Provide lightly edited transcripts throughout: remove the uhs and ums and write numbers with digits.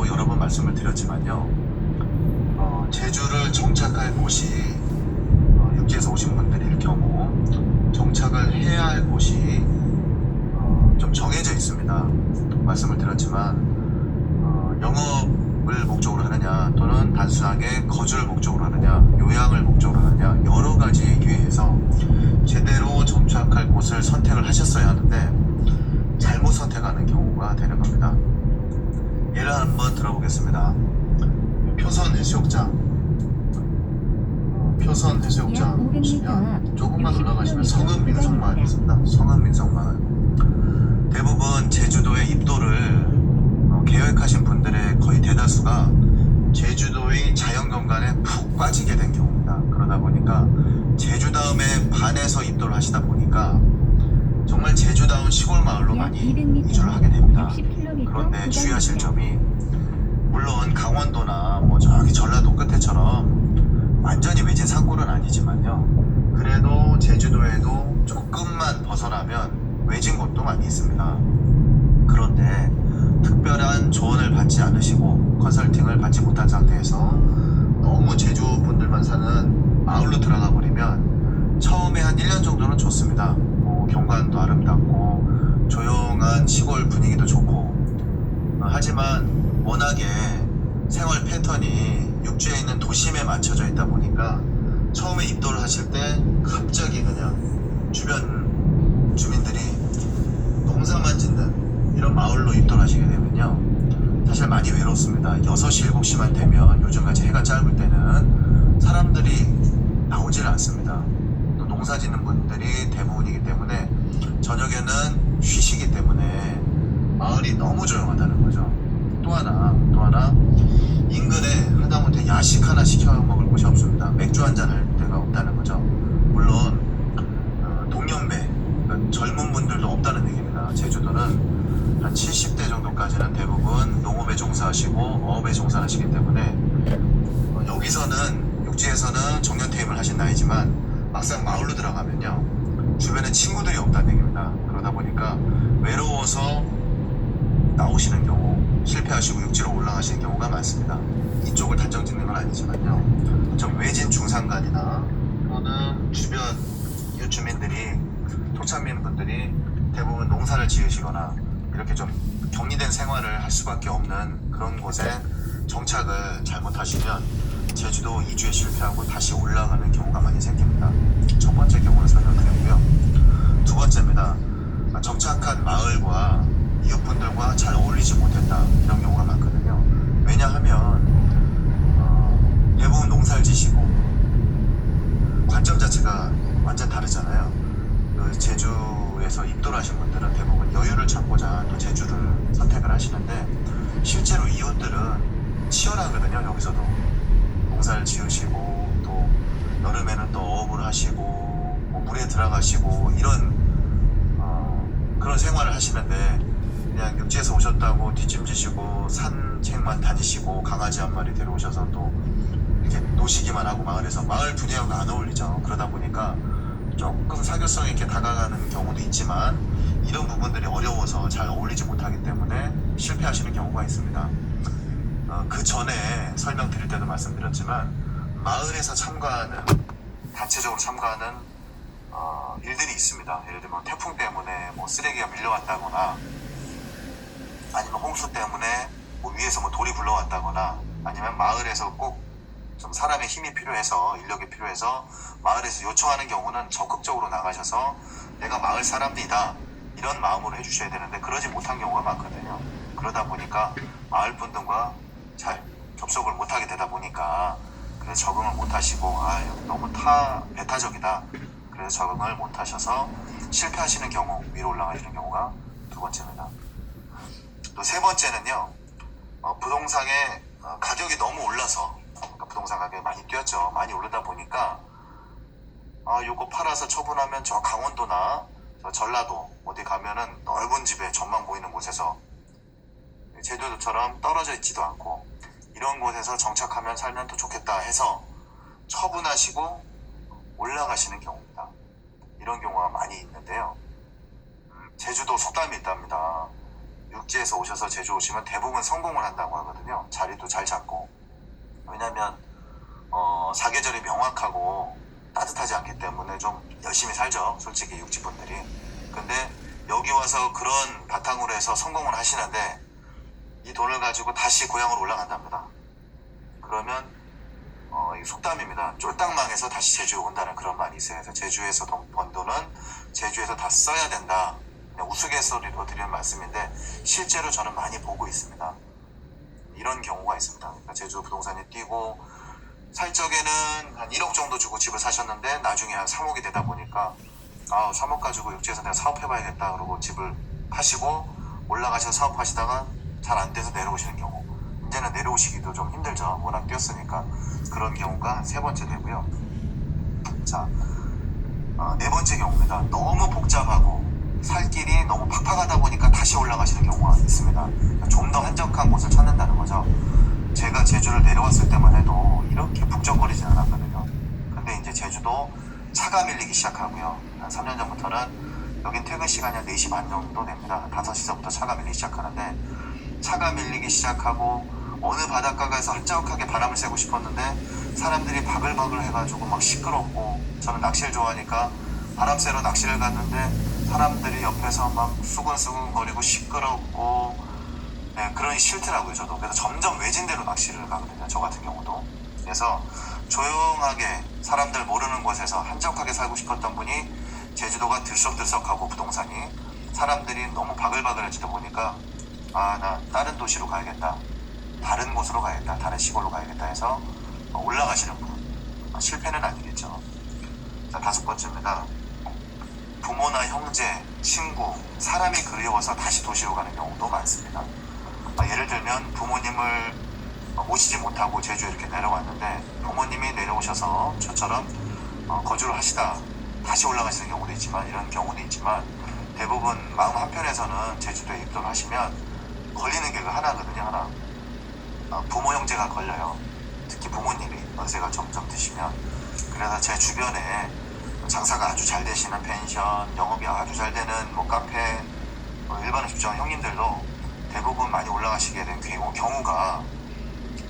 전에도 여러 번 말씀을 드렸지만요. 제주를 정착할 곳이 육지에서 오신 분들일 경우 정착을 해야 할 곳이 좀 정해져 있습니다. 말씀을 드렸지만 영업을 목적으로 하느냐 또는 단순하게 거주를 목적으로 하느냐 요양을 목적으로 하느냐 여러 가지에 의해서 제대로 정착할 곳을 선택을 하셨어야 하는데 잘못 선택하는 경우가 되는 겁니다. 예를 한번 들어보겠습니다. 표선 해수욕장 보시면 조금만 올라가시면 성읍민속마을이 있습니다. 성읍민속마을. 대부분 제주도의 입도를 계획하신 분들의 거의 대다수가 제주도의 자연경관에 푹 빠지게 된 경우입니다. 그러다 보니까 제주다움에 반해서 입도를 하시다 보니까 정말 제주다운 시골 마을로 많이 이주를 하게 됩니다. 그런데 주의하실 점이 물론 강원도나 뭐 저기 전라도 끝에처럼 완전히 외진 산골은 아니지만요. 그래도 제주도에도 조금만 벗어나면 외진 곳도 많이 있습니다. 그런데 특별한 조언을 받지 않으시고 컨설팅을 받지 못한 상태에서 너무 제주 분들만 사는 마을로 들어가 버리면 처음에 한 1년 정도는 좋습니다. 경관도 아름답고 조용한 시골 분위기도 좋고 하지만 워낙에 생활 패턴이 육지에 있는 도심에 맞춰져 있다 보니까 처음에 입도를 하실 때 갑자기 그냥 주변 주민들이 농사만 짓는 이런 마을로 입도를 하시게 되면요 사실 많이 외롭습니다. 6시, 7시만 되면 요즘같이 해가 짧을 때는 사람들이 나오질 않습니다. 또 농사 짓는 분들이 대부분이기 때문에 저녁에는 쉬시기 때문에 마을이 너무 조용하다는 거죠. 또 하나 인근에 하다못해 야식 하나 시켜 먹을 곳이 없습니다. 맥주 한잔 할 데가 없다는 거죠. 물론 동년배 그러니까 젊은 분들도 없다는 얘기입니다. 제주도는 한 70대 정도까지는 대부분 농업에 종사하시고 어업에 종사하시기 때문에 여기서는 육지에서는 정년퇴임을 하신 나이지만 막상 마을로 들어가면요 주변에 친구들이 없다는 얘기입니다. 그러다 보니까 외로워서 나오시는 경우 실패하시고 육지로 올라가시는 경우가 많습니다. 이쪽을 단정 짓는 건 아니지만요 좀 외진 중산간이나 또는 주변 이웃 주민들이 토착민 분들이 대부분 농사를 지으시거나 이렇게 좀 격리된 생활을 할 수밖에 없는 그런 곳에 정착을 잘못하시면 제주도 이주에 실패하고 다시 올라가는 경우가 많이 생깁니다. 첫 번째 경우를 설명드렸고요. 두 번째입니다. 정착한 마을과 이웃분들과 잘 어울리지 못했다 이런 경우가 많거든요. 왜냐하면 대부분 농사를 지시고 관점 자체가 완전 다르잖아요. 제주에서 입도를 하신 분들은 대부분 여유를 찾고자 또 제주를 선택을 하시는데 실제로 이웃들은 치열하거든요. 여기서도 농사를 지으시고 또 여름에는 또 어업을 하시고 뭐 물에 들어가시고 이런 그런 생활을 하시는데 그냥 육지에서 오셨다고 뒷짐지시고 산책만 다니시고 강아지 한 마리 데려오셔서 또 이렇게 노시기만 하고 마을에서 마을 분위기가 안 어울리죠. 그러다 보니까 조금 사교성 있게 다가가는 경우도 있지만 이런 부분들이 어려워서 잘 어울리지 못하기 때문에 실패하시는 경우가 있습니다. 그 전에 설명드릴 때도 말씀드렸지만 마을에서 참가하는 단체적으로 참가하는 일들이 있습니다. 예를 들면 태풍 때문에 뭐 쓰레기가 밀려왔다거나 아니면 홍수 때문에 뭐 위에서 뭐 돌이 굴러왔다거나 아니면 마을에서 꼭 좀 사람의 힘이 필요해서 인력이 필요해서 마을에서 요청하는 경우는 적극적으로 나가셔서 내가 마을 사람이다 이런 마음으로 해주셔야 되는데 그러지 못한 경우가 많거든요. 그러다 보니까 마을 분들과 잘 접촉을 못하게 되다 보니까 그래서 적응을 못하시고 너무 배타적이다 그래서 적응을 못하셔서 실패하시는 경우 위로 올라가시는 경우가 두 번째입니다. 또 세 번째는요 부동산의 가격이 너무 올라서 그러니까 부동산 가격이 많이 뛰었죠. 많이 오르다 보니까 요거 팔아서 처분하면 저 강원도나 저 전라도 어디 가면은 넓은 집에 전망 보이는 곳에서 제주도처럼 떨어져 있지도 않고 이런 곳에서 정착하면 살면 더 좋겠다 해서 처분하시고 올라가시는 경우입니다. 이런 경우가 많이 있는데요. 제주도 속담이 있답니다. 육지에서 오셔서 제주 오시면 대부분 성공을 한다고 하거든요. 자리도 잘 잡고. 왜냐면 사계절이 명확하고 따뜻하지 않기 때문에 좀 열심히 살죠. 솔직히 육지분들이. 근데 여기 와서 그런 바탕으로 해서 성공을 하시는데 이 돈을 가지고 다시 고향으로 올라간답니다. 그러면 이 속담입니다. 쫄딱 망해서 다시 제주에 온다는 그런 말이 있어요. 그래서 제주에서 번 돈은 제주에서 다 써야 된다. 그냥 우스갯소리로 드리는 말씀인데 실제로 저는 많이 보고 있습니다. 이런 경우가 있습니다. 그러니까 제주 부동산이 뛰고 살 적에는 한 1억 정도 주고 집을 사셨는데 나중에 한 3억이 되다 보니까 3억 가지고 육지에서 내가 사업해봐야겠다 그러고 집을 파시고 올라가셔서 사업하시다가 잘 안 돼서 내려오시는 경우. 이제는 내려오시기도 좀 힘들죠. 워낙 뛰었으니까. 그런 경우가 세 번째 되고요. 자, 네 번째 경우입니다. 너무 복잡하고 살 길이 너무 팍팍하다 보니까 다시 올라가시는 경우가 있습니다. 좀 더 한적한 곳을 찾는다는 거죠. 제가 제주를 내려왔을 때만 해도 이렇게 북적거리진 않았거든요. 근데 이제 제주도 차가 밀리기 시작하고요. 한 3년 전부터는 여긴 퇴근 시간이 한 4시 반 정도 됩니다. 5시서부터 차가 밀리기 시작하는데 차가 밀리기 시작하고 어느 바닷가에서 한적하게 바람을 쐬고 싶었는데 사람들이 바글바글 해가지고 막 시끄럽고 저는 낚시를 좋아하니까 바람 쐬러 낚시를 갔는데 사람들이 옆에서 막 수근수근거리고 시끄럽고 그러니 싫더라고요. 저도. 그래서 점점 외진 데로 낚시를 가거든요. 저 같은 경우도. 그래서 조용하게 사람들 모르는 곳에서 한적하게 살고 싶었던 분이 제주도가 들썩들썩하고 부동산이 사람들이 너무 바글바글해지다 보니까 나 다른 도시로 가야겠다. 다른 곳으로 가야겠다. 다른 시골로 가야겠다 해서 올라가시는 분. 실패는 아니겠죠. 자, 5번째입니다. 부모나 형제, 친구, 사람이 그리워서 다시 도시로 가는 경우도 많습니다. 예를 들면 부모님을 모시지 못하고 제주에 이렇게 내려왔는데 부모님이 내려오셔서 저처럼 거주를 하시다 다시 올라가시는 경우도 있지만 이런 경우도 있지만 대부분 마음 한편에서는 제주도에 입도를 하시면 걸리는 게 하나거든요. 하나. 부모 형제가 걸려요. 특히 부모님이 연세가 점점 드시면. 그래서 제 주변에 장사가 아주 잘 되시는 펜션, 영업이 아주 잘 되는 카페, 일반 음식점 형님들도 대부분 많이 올라가시게 된 경우가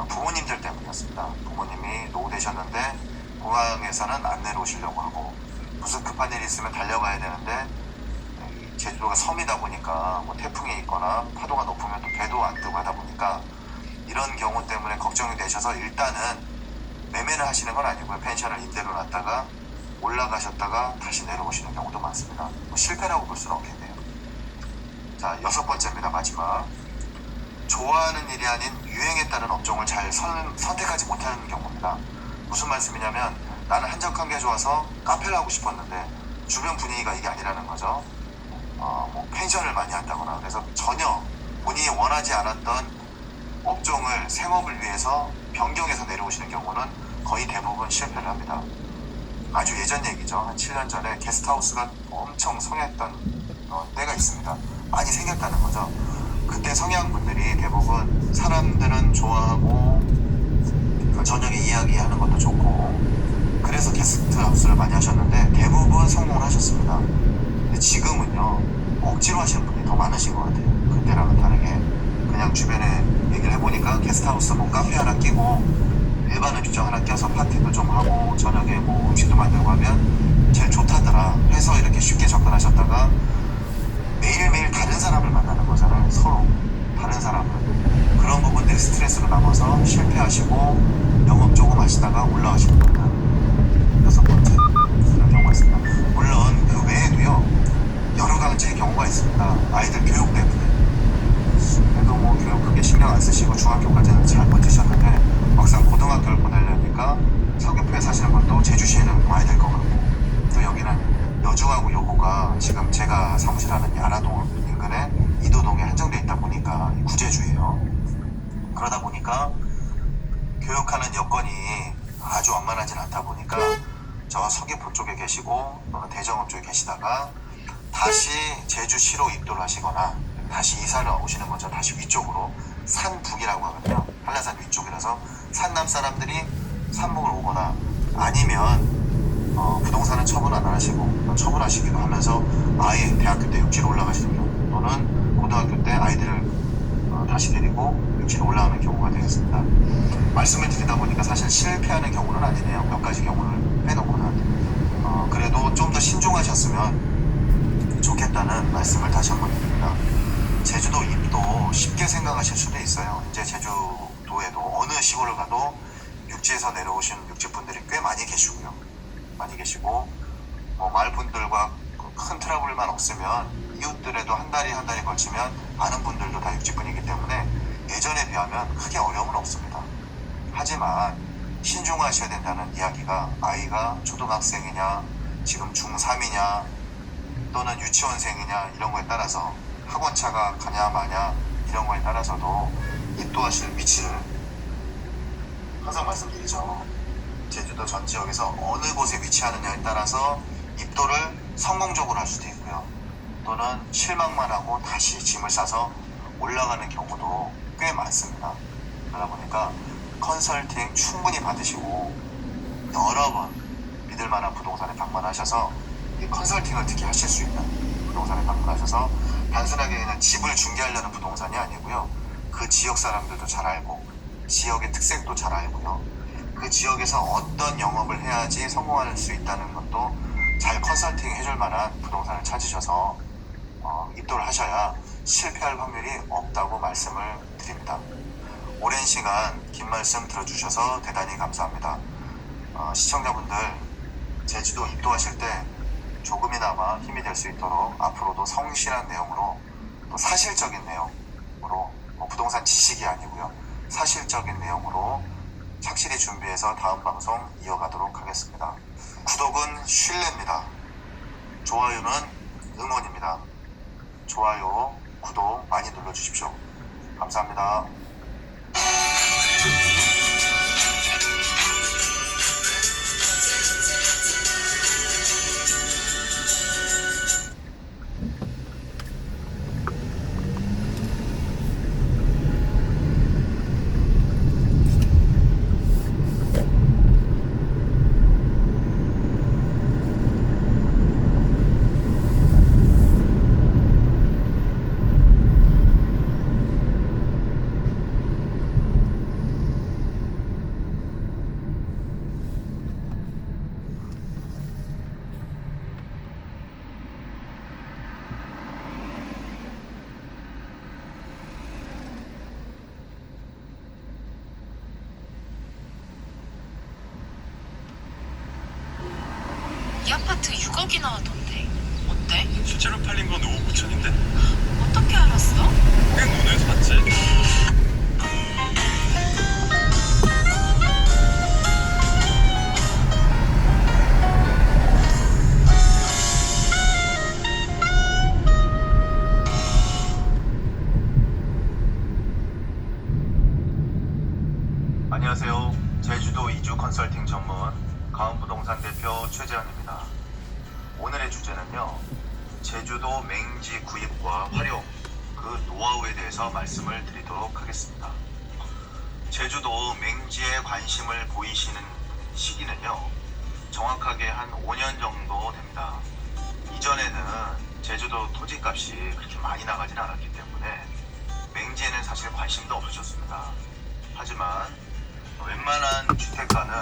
부모님들 때문이었습니다. 부모님이 노후 되셨는데 공항에서는 안 내려오시려고 하고 무슨 급한 일이 있으면 달려가야 되는데 제주도가 섬이다 보니까 태풍이 있거나 파도가 높으면 또 배도 안 뜨고 하다 보니까 이런 경우 때문에 걱정이 되셔서 일단은 매매를 하시는 건 아니고요. 펜션을 임대로 놨다가 올라가셨다가 다시 내려오시는 경우도 많습니다. 실패라고 볼 수는 없겠네요. 자, 6번째입니다. 마지막. 좋아하는 일이 아닌 유행에 따른 업종을 잘 선택하지 못하는 경우입니다. 무슨 말씀이냐면 나는 한적한 게 좋아서 카페를 하고 싶었는데 주변 분위기가 이게 아니라는 거죠. 펜션을 많이 한다거나 그래서 전혀 본인이 원하지 않았던 업종을 생업을 위해서 변경해서 내려오시는 경우는 거의 대부분 실패를 합니다. 아주 예전 얘기죠. 한 7년 전에 게스트하우스가 엄청 성행했던 때가 있습니다. 많이 생겼다는 거죠. 그때 성향분들이 대부분 사람들은 좋아하고 저녁에 이야기하는 것도 좋고 그래서 게스트하우스를 많이 하셨는데 대부분 성공을 하셨습니다. 근데 지금은요 억지로 하시는 분이 더 많으신 것 같아요. 그때랑은 다르게 그냥 주변에 얘기를 해보니까 게스트하우스 카페 하나 끼고 일반 음식점 하나 껴서 파티도 좀 하고 저녁에 음식도 만들고 하면 제일 좋다더라 해서 이렇게 쉽게 접근하셨다가 매일매일 다른 사람을 만나는 거잖아요. 서로 다른 사람을. 그런 부분들이 스트레스로 남아서 실패하시고 영업 조금 하시다가 올라가시는 겁니다. 6번째 그런 경우가 있습니다. 물론 그 외에도요 여러 가지 경우가 있습니다. 아이들 교육 때문에 그래도 교육 크게 신경 안 쓰시고 중학교까지는 잘 버티셨는데 막상 고등학교를 보내려니까 서귀포에 사시는 분도 제주시에는 와야 될 것 같고 또 여기는 여주하고 여고가 지금 제가 사무실하는 야라동 인근에 이도동에 한정돼 있다 보니까 구제주예요. 그러다 보니까 교육하는 여건이 아주 완만하진 않다 보니까 저 서귀포 쪽에 계시고 또는 대정읍 쪽에 계시다가 다시 제주시로 입도를 하시거나 다시 이사를 오시는 거죠. 다시 위쪽으로 산북이라고 하거든요. 한라산 위쪽이라서 산남 사람들이 산북을 오거나 아니면 부동산은 처분 안 하시고 처분하시기로 하면서 아예 대학교 때 육지로 올라가시는 경우 또는 고등학교 때 아이들을 다시 데리고 육지로 올라가는 경우가 되겠습니다. 말씀을 드리다 보니까 사실 실패하는 경우는 아니네요. 몇 가지 경우를 빼놓고는. 그래도 좀 더 신중하셨으면 좋겠다는 말씀을 다시 한번 드립니다. 제주도 입도 쉽게 생각하실 수도 있어요. 이제 제주도에도 어느 시골을 가도 육지에서 내려오신 육지분들이 꽤 많이 계시고요. 많이 계시고 마을분들과 큰 트러블만 없으면 이웃들에도 한 달이 걸치면 아는 분들도 다 육지분이기 때문에 예전에 비하면 크게 어려움은 없습니다. 하지만 신중하셔야 된다는 이야기가 아이가 초등학생이냐 지금 중3이냐 또는 유치원생이냐 이런 거에 따라서 학원차가 가냐 마냐 이런 거에 따라서도 입도하실 위치를 항상 말씀드리죠. 제주도 전 지역에서 어느 곳에 위치하느냐에 따라서 입도를 성공적으로 할 수도 있고요. 또는 실망만 하고 다시 짐을 싸서 올라가는 경우도 꽤 많습니다. 그러다 보니까 컨설팅 충분히 받으시고 여러 번 믿을 만한 부동산에 방문하셔서 이 컨설팅을 특히 하실 수 있는 부동산에 방문하셔서 단순하게 그냥 집을 중개하려는 부동산이 아니고요. 그 지역 사람들도 잘 알고 지역의 특색도 잘 알고요. 그 지역에서 어떤 영업을 해야지 성공할 수 있다는 것도 잘 컨설팅 해줄 만한 부동산을 찾으셔서 입도를 하셔야 실패할 확률이 없다고 말씀을 드립니다. 오랜 시간 긴 말씀 들어주셔서 대단히 감사합니다. 시청자분들 제주도 입도하실 때 조금이나마 힘이 될 수 있도록 앞으로도 성실한 내용으로 또 사실적인 내용으로 부동산 지식이 아니고요. 사실적인 내용으로 착실히 준비해서 다음 방송 이어가도록 하겠습니다. 구독은 신뢰입니다. 좋아요는 응원입니다. 좋아요, 구독 많이 눌러주십시오. 감사합니다. 이 아파트 6억이 나왔던데 어때? 실제로 팔린 건 5억 9천인데? 어떻게 알았어? 꽤 눈에서 봤지? 안녕하세요. 제주도 이주 컨설팅 전문 가은부동산 대표 최재현입니다. 오늘의 주제는요. 제주도 맹지 구입과 활용, 그 노하우에 대해서 말씀을 드리도록 하겠습니다. 제주도 맹지에 관심을 보이시는 시기는요. 정확하게 한 5년 정도 됩니다. 이전에는 제주도 토지값이 그렇게 많이 나가진 않았기 때문에 맹지에는 사실 관심도 없으셨습니다. 하지만 웬만한 주택가는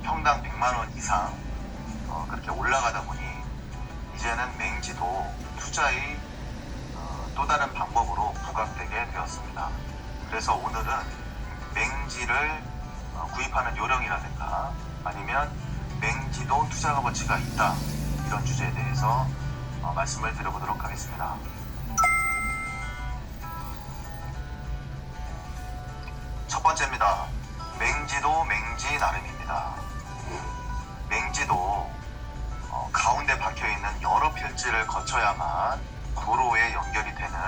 평당 100만 원 이상 그렇게 올라가다 보니 이제는 맹지도 투자의 또 다른 방법으로 부각되게 되었습니다. 그래서 오늘은 맹지를 구입하는 요령이라든가 아니면 맹지도 투자 값어치가 있다 이런 주제에 대해서 말씀을 드려보도록 하겠습니다. 첫 번째입니다. 맹지도 맹지 나름입니다. 맹지도 가운데 박혀있는 여러 필지를 거쳐야만 도로에 연결이 되는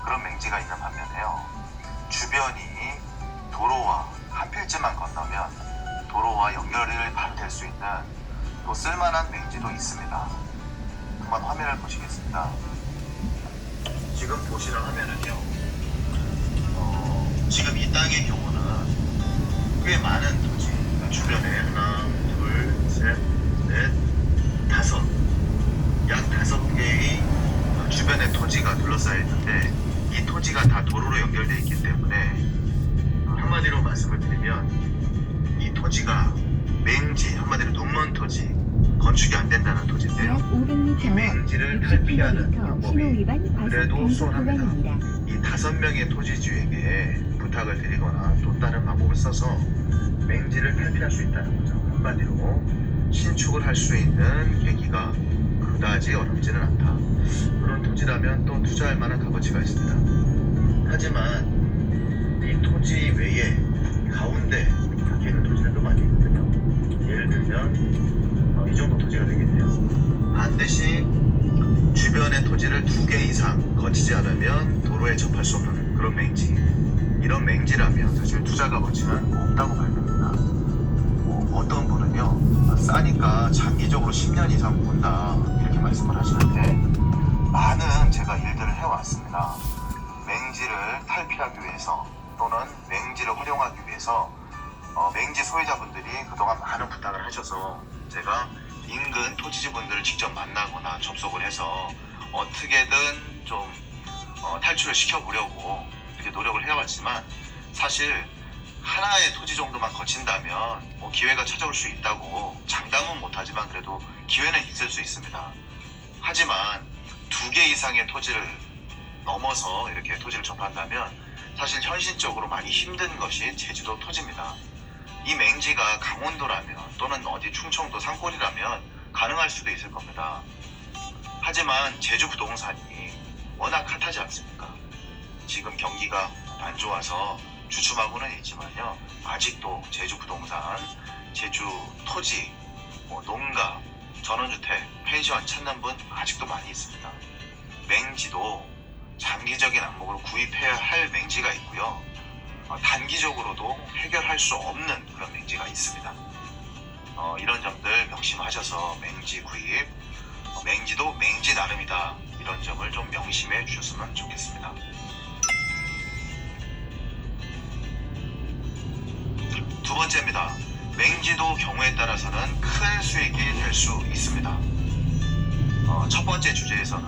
그런 맹지가 있는 반면에요. 주변이 도로와 한 필지만 건너면 도로와 연결이 바로 될 수 있는 또 쓸만한 맹지도 있습니다. 한번 화면을 보시겠습니다. 지금 보시는 화면은요. 지금 이 땅의 경우는 꽤 많은 토지, 주변에 하나, 둘, 셋, 넷, 다섯, 약 5개의 주변 주변에 토지가 둘러싸여 있는데 이 토지가 다 도로로 연결되어 있기 때문에 한마디로 말씀을 드리면 이 토지가 맹지, 한마디로 눈먼 토지, 건축이 안 된다는 토지인데요. 약 500m 이 맹지를 60km 탈피하는 신호 방법이 위반 과속 그래도 단속 수월합니다. 구간입니다. 이 5명의 토지주에게 부탁을 드리거나 또 다른 방법을 써서 맹지를 탈피할 수 있다는 거죠. 한마디로 신축을 할 수 있는 계기가 그다지 어렵지는 않다. 그런 토지라면 또 투자할 만한 값어치가 있습니다. 하지만 이 토지 외에 가운데 밖에 있는 토지들도 많이 있거든요. 예를 들면 이 정도 토지가 되겠네요. 반드시 주변의 토지를 2개 이상 거치지 않으면 도로에 접할 수 없는 그런 맹지. 이런 맹지라면 사실 투자 값어치는 없다고 봐야 됩니다. 어떤 분은요, 싸니까 장기적으로 10년 이상 본다 이렇게 말씀을 하시는데, 많은 제가 일들을 해왔습니다. 맹지를 탈피하기 위해서 또는 맹지를 활용하기 위해서 맹지 소유자분들이 그동안 많은 부탁을 하셔서 제가 인근 토지주분들을 직접 만나거나 접속을 해서 어떻게든 좀 탈출을 시켜보려고 이렇게 노력을 해왔지만, 사실 하나의 토지 정도만 거친다면 기회가 찾아올 수 있다고 장담은 못하지만 그래도 기회는 있을 수 있습니다. 하지만 2개 이상의 토지를 넘어서 이렇게 토지를 접한다면 사실 현실적으로 많이 힘든 것이 제주도 토지입니다. 이 맹지가 강원도라면 또는 어디 충청도 산골이라면 가능할 수도 있을 겁니다. 하지만 제주 부동산이 워낙 핫하지 않습니까? 지금 경기가 안 좋아서 주춤하고는 있지만요, 아직도 제주 부동산, 제주 토지, 농가, 전원주택, 펜션 찾는 분 아직도 많이 있습니다. 맹지도 장기적인 항목으로 구입해야 할 맹지가 있고요, 단기적으로도 해결할 수 없는 그런 맹지가 있습니다. 이런 점들 명심하셔서 맹지 구입, 맹지도 맹지 나름이다, 이런 점을 좀 명심해 주셨으면 좋겠습니다. 두 번째입니다. 맹지도 경우에 따라서는 큰 수익이 될 수 있습니다. 첫 번째 주제에서는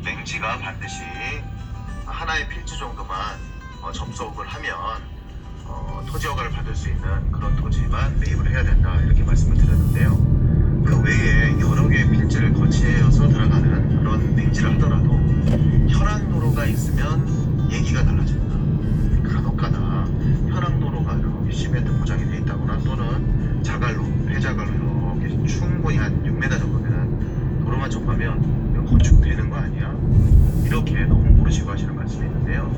맹지가 반드시 하나의 필지 정도만 접속을 하면 토지 허가를 받을 수 있는 그런 토지만 매입을 해야 된다, 이렇게 말씀을 드렸는데요. 그 외에 여러 개의 필지를 거치어서 들어가는 그런 맹지를 하더라도 현황도로가 있으면 얘기가 달라집니다. 간혹가다 현황도로가 이렇게 시멘트 포장이 되어 있다거나 또는 자갈로, 폐자갈로 이렇게 충분히 한 6m 정도 되는 도로만 접하면 이거 건축되는 거 아니야? 이렇게 너무 모르시고 하시는 말씀이 있는데요.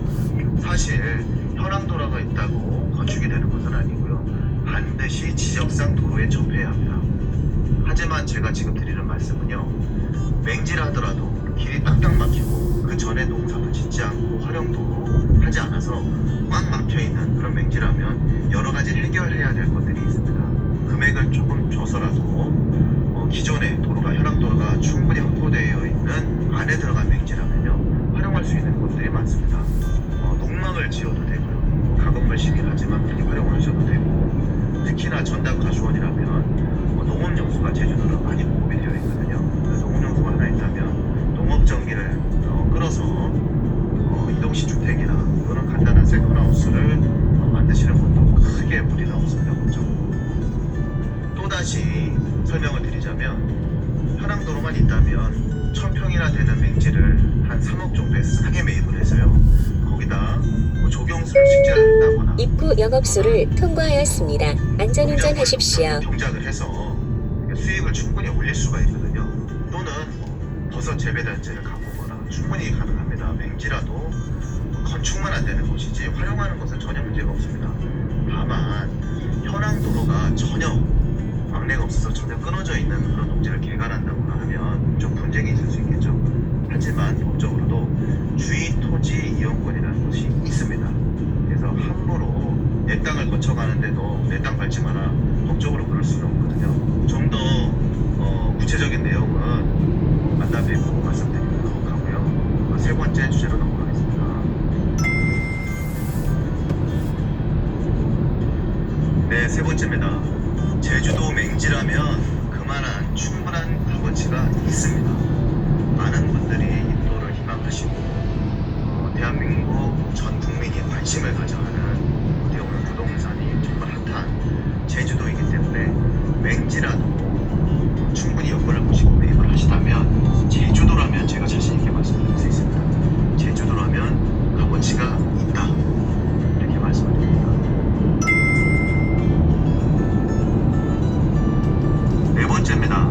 사실 현황도로가 있다고 건축이 되는 것은 아니고요, 반드시 지적상 도로에 접해야 합니다. 하지만 제가 지금 드리는 말씀은요, 맹지라 하더라도 길이 딱딱 막히고 그 전에 농사도 짓지 않고 활용도 하지 않아서 꽉 막혀있는 그런 맹지라면 여러 가지 해결해야 될 것들이 있습니다. 금액을 조금 줘서라도 기존의 도로가, 현황도로가 충분히 확보되어 있는 안에 들어간 맹지라면요, 활용할 수 있는 곳들이 많습니다. 농막을 지어도 되고요, 가건물 시기하지만 그렇게 활용을 하셔도 되고, 특히나 전담 가수원이라면 농업용수가 제주도는 많이 보급이 되어 있거든요. 농업용수가 하나 있다면 농업전기를 끌어서 이동식 주택이나 또는 간단한 세컨하우스를 만드시는 것도 크게 무리는 없습니다. 그렇죠? 또다시 설명을 드리자면 현황도로만 있다면 1000평이나 되는 맹지를 한 3억 정도에 싸게 매입을 해서요, 거기다 조경수를 식재한다거나 입구 영업소를 통과하였습니다. 안전운전 하십시오. 경작을 해서 수익을 충분히 올릴 수가 있거든요. 또는 버섯 재배단지를 가꾸거나 충분히 가능합니다. 맹지라도 건축만 안 되는 곳이지 활용하는 것은 전혀 문제가 없습니다. 다만 현황도로가 전혀 왕래가 없어서 전혀 끊어져 있는 그런 농지를 개간한다거나 하면 좀 분쟁이 있을 수 있겠죠. 하지만 법적으로도 주의 토지 이용권이라는 것이 있습니다. 그래서 함부로 내 땅을 거쳐가는데도 내 땅 밟지 마라, 법적으로 그럴 수는 없거든요. 좀 더 구체적인 내용은 만나 뵙고 말씀드리도록 하고요. 세 번째 주제로 넘어가겠습니다. 네, 세 번째입니다. 제주도 맹지라면 그만한 충분한 값어치가 있습니다. 많은 분들이 입도를 하시고 대한민국 전 국민이 관심을 가져하는 어떻게 보면 부동산이 정말 핫한 제주도이기 때문에 맹지라도 충분히 여건을 보시고 매입을 하시다면 제주도라면 제가 자신 있게 말씀드릴 수 있습니다. 제주도라면 값어치가 있다 이렇게 말씀을 드립니다. 네 번째입니다.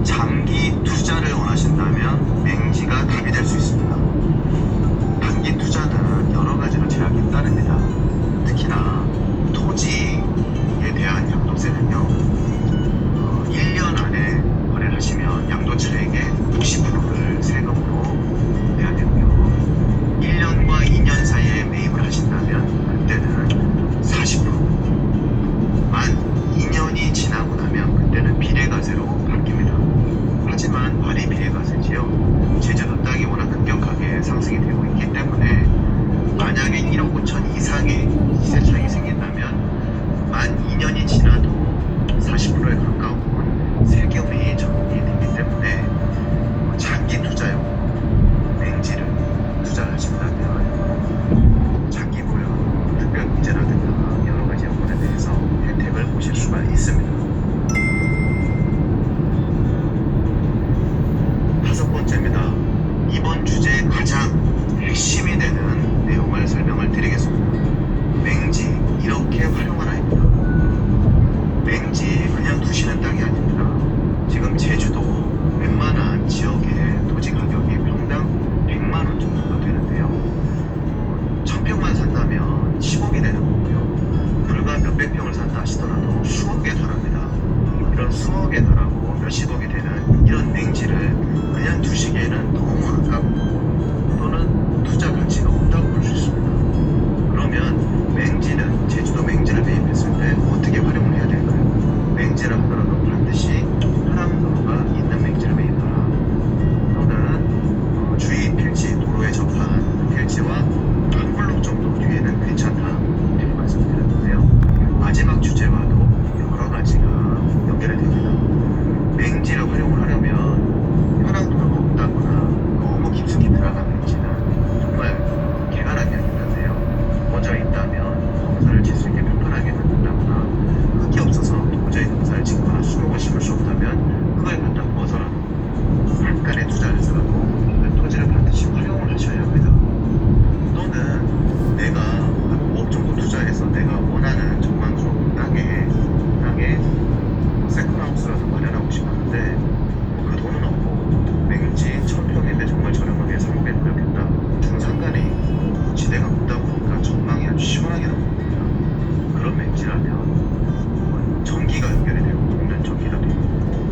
장기 투자를 원하신다면 맹지가 답이 될 수 있습니다. 단기 투자는 여러 가지로 제약이 따릅니다. 특히나 토지에 대한 양도세는요, 1년 안에 거래를 하시면 양도차익의 50%를 세금으로 내야 되고요. 1년과 2년 사이에 매입을 하신다면 그때는 40%, 만 2년이 지나고 나면 그때는 비례과세로 바뀝니다. 하지만 발이 비례과세지요. 제주도 땅이 워낙 급격하게 상승이 되고 있기 때문에 만약에 1억 5천 이상의 시세 차익이 생긴다면 만 2년이 지나도 40%에 가까운 세금이 적용이 되기 때문에 장기 투자용 맹지를 투자를 하신다면 장기 보유, 특별 공제라든가 여러 가지 여건에 대해서 혜택을 보실 수가 있습니다. 다섯 번째입니다. 이번 주제의 가장 핵심이 되는 내용을 설명을 드리겠습니다. 맹지 이렇게 활용하라입니다. 맹지 그냥 두시는 땅이 아닙니다. 지금 제주도 웬만한 지역의 토지 가격이 평당 100만원 정도가 되는데요. 1000평만 산다면 10억이 되는 거고요. 불과 몇백 평을 산다 하시더라도 수억에 달합니다. 이런 수억에 달하고 몇십억이 되는 이런 맹지를 그냥 두시기에는 너무 아깝고 또는 투자 가치가 없다고 볼 수 있습니다. 그러면 맹지는 제주도 맹지를 매입했을 때 어떻게 활용을 해야 될까요? 맹지라 하더라도 반드시 하남도로가 있는 맹지를 매입하라. 또는 주위 필지, 도로에 접한 필지와 한 블록 정도 뒤에는 괜찮다 이렇게 말씀드렸는데요. 마지막 주제와도 여러 가지가 연결이 됩니다. 맹지를 활용을 하려면 현황도로가 없다거나 너무 깊숙이 들어간 맹지는 정말 개간한 면이 있는데요. 먼저 있다면 농사를 질 수 있게 편편하게 만든다거나 흙이 없어서 도저히 농사를 짓거나 수목을 심을 수 없다면 흙을 갖다 부어서라도 약간의 투자를 해서라도 그 토지를 반드시 활용을 하셔야 합니다. 또는 내가 한 5억 정도 투자해서 내가 원하는 전망스러운 땅에 세컨하우스라도 마련하고 싶었는데 그 돈은 없고 맹지 1000평인데 정말 저렴하게 300 그렇겠다. 중산간에 지대가 없다 보니까 전망이 아주 시원하게 나옵니다. 그런 맹지라면 전기가 연결이 되고 동면 전기가 되고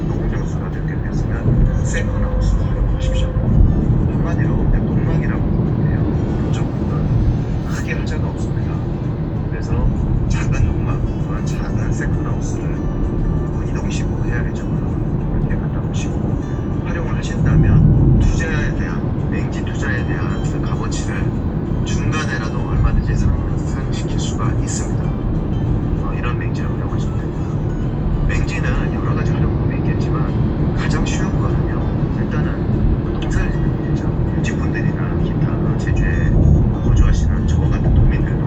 농명수가 연결됐으면 세컨하우스로 활용하십시오. 한마디로 그냥 농막이라고 하는데요. 그쪽은 크게 하자가 없습니다. 그래서 작은 농막 또는 작은 세컨하우스를 이동식으로 해야겠죠. 이렇게 갖다 놓으시고 활용을 하신다면 투자에 대한 맹지 투자에 대한 그 값어치를 중간에라도 얼마든지 상승시킬 수가 있습니다. 이런 맹지를 활용하시면 됩니다. 맹지는 여러 가지 활용법이 있겠지만 가장 쉬운 거는요. 일단은 농사를 짓는 일이죠. 유직분들이나 기타 제주에 거주하시는 저와 같은 도민들도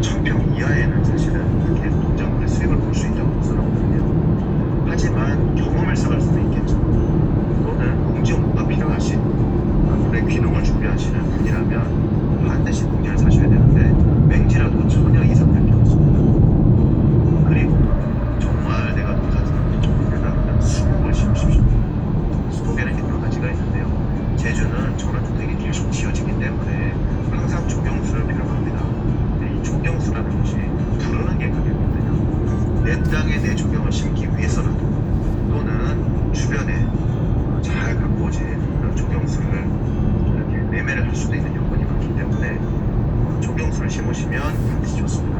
1000평 이하에는 사실은 이렇게 농작물의 수익을 볼 수 있다고 생각하거든요. 하지만 경험을 쌓을 수도 있겠죠. 또는 농지용도가 필요하신 앞으로의 귀농을 준비하시는 분이라면 반드시 농지를 사셔야 되는데 맹지라도 전혀 이상할 게 없습니다. 그리고 정말 내가 농사짓는 데다가 수목을 심으십시오. 수목에는 여러 가지가 있는데요. 제주는 전원주택이 계속 지어지기 때문에 항상 조경수를 필요합니다. 근데 이 조경수라는 것이 부르는 게 가격이거든요. 내 땅에 내 조경을 심기 위해서라도 또는 주변에 잘 가꾸어진 그런 조경수를 이렇게 매매를 할 수도 있는 여건이 많기 때문에 조경수를 심으시면 반드시 좋습니다.